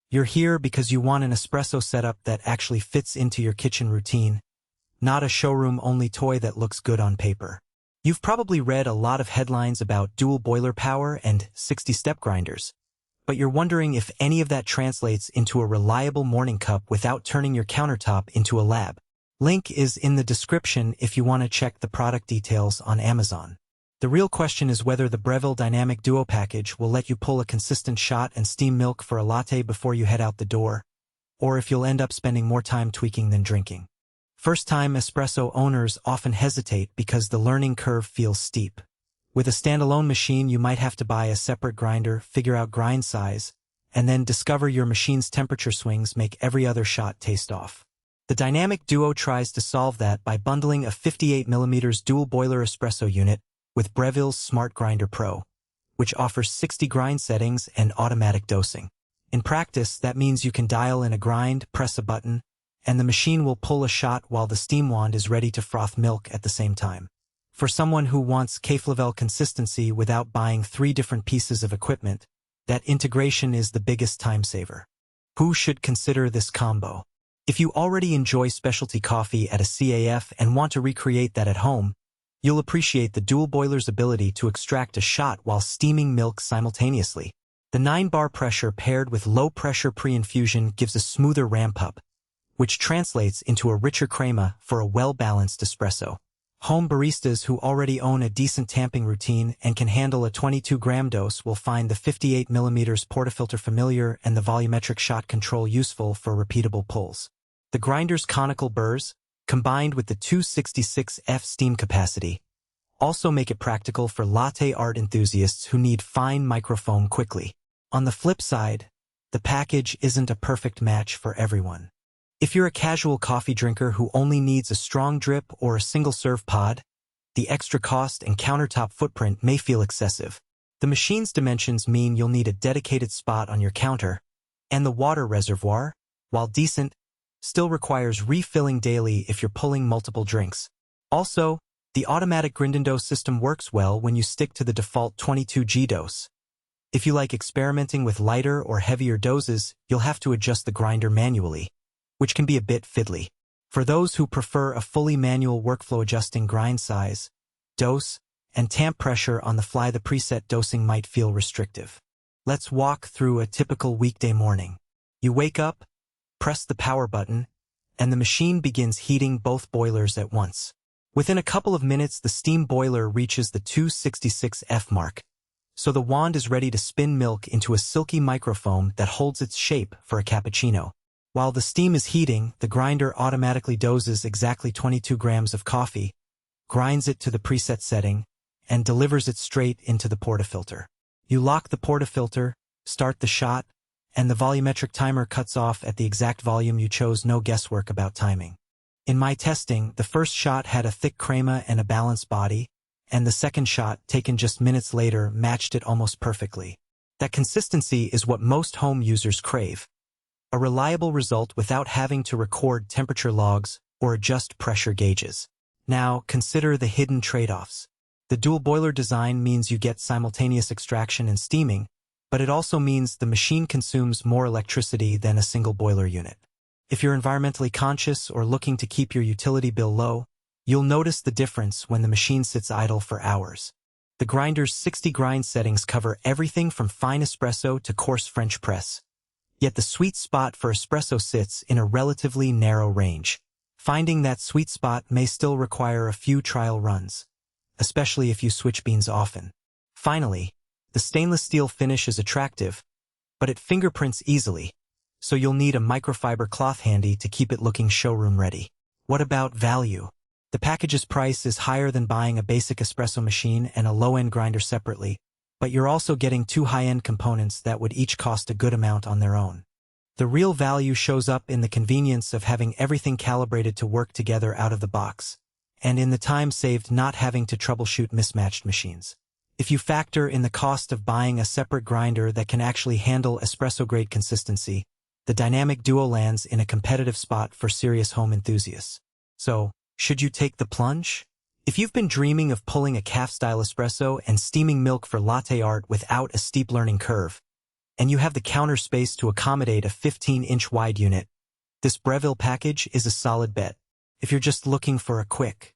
You're here because you want an espresso setup that actually fits into your kitchen routine, not a showroom-only toy that looks good on paper. You've probably read a lot of headlines about dual boiler power and 60-step grinders, but you're wondering if any of that translates into a reliable morning cup without turning your countertop into a lab. Link is in the description if you want to check the product details on Amazon. The real question is whether the Breville Dynamic Duo package will let you pull a consistent shot and steam milk for a latte before you head out the door, or if you'll end up spending more time tweaking than drinking. First-time espresso owners often hesitate because the learning curve feels steep. With a standalone machine, you might have to buy a separate grinder, figure out grind size, and then discover your machine's temperature swings make every other shot taste off. The Dynamic Duo tries to solve that by bundling a 58mm dual boiler espresso unit with Breville's Smart Grinder Pro, which offers 60 grind settings and automatic dosing. In practice, that means you can dial in a grind, press a button, and the machine will pull a shot while the steam wand is ready to froth milk at the same time. For someone who wants café-level consistency without buying 3 different pieces of equipment, that integration is the biggest time saver. Who should consider this combo? If you already enjoy specialty coffee at a CAF and want to recreate that at home, you'll appreciate the dual boiler's ability to extract a shot while steaming milk simultaneously. The 9-bar pressure paired with low-pressure pre-infusion gives a smoother ramp-up, which translates into a richer crema for a well-balanced espresso. Home baristas who already own a decent tamping routine and can handle a 22-gram dose will find the 58mm portafilter familiar and the volumetric shot control useful for repeatable pulls. The grinder's conical burrs, combined with the 266F steam capacity, also make it practical for latte art enthusiasts who need fine microfoam quickly. On the flip side, the package isn't a perfect match for everyone. If you're a casual coffee drinker who only needs a strong drip or a single-serve pod, the extra cost and countertop footprint may feel excessive. The machine's dimensions mean you'll need a dedicated spot on your counter, and the water reservoir, while decent, still requires refilling daily if you're pulling multiple drinks. Also, the automatic Grindendo system works well when you stick to the default 22G dose. If you like experimenting with lighter or heavier doses, you'll have to adjust the grinder manually, which can be a bit fiddly. For those who prefer a fully manual workflow adjusting grind size, dose, and tamp pressure on the fly, the preset dosing might feel restrictive. Let's walk through a typical weekday morning. You wake up, press the power button, and the machine begins heating both boilers at once. Within a couple of minutes, the steam boiler reaches the 266F mark, so the wand is ready to spin milk into a silky microfoam that holds its shape for a cappuccino. While the steam is heating, the grinder automatically doses exactly 22 grams of coffee, grinds it to the preset setting, and delivers it straight into the portafilter. You lock the portafilter, start the shot, and the volumetric timer cuts off at the exact volume you chose. No guesswork about timing. In my testing, the first shot had a thick crema and a balanced body, and the second shot, taken just minutes later, matched it almost perfectly. That consistency is what most home users crave. A reliable result without having to record temperature logs or adjust pressure gauges. Now, consider the hidden trade-offs. The dual boiler design means you get simultaneous extraction and steaming, but it also means the machine consumes more electricity than a single boiler unit. If you're environmentally conscious or looking to keep your utility bill low, you'll notice the difference when the machine sits idle for hours. The grinder's 60 grind settings cover everything from fine espresso to coarse French press. Yet the sweet spot for espresso sits in a relatively narrow range. Finding that sweet spot may still require a few trial runs, especially if you switch beans often. Finally, the stainless steel finish is attractive, but it fingerprints easily, so you'll need a microfiber cloth handy to keep it looking showroom ready. What about value? The package's price is higher than buying a basic espresso machine and a low-end grinder separately, but you're also getting 2 high-end components that would each cost a good amount on their own. The real value shows up in the convenience of having everything calibrated to work together out of the box, and in the time saved not having to troubleshoot mismatched machines. If you factor in the cost of buying a separate grinder that can actually handle espresso-grade consistency, the Dynamic Duo lands in a competitive spot for serious home enthusiasts. So, should you take the plunge? If you've been dreaming of pulling a calf-style espresso and steaming milk for latte art without a steep learning curve, and you have the counter space to accommodate a 15-inch wide unit. This Breville package is a solid bet if you're just looking for a quick,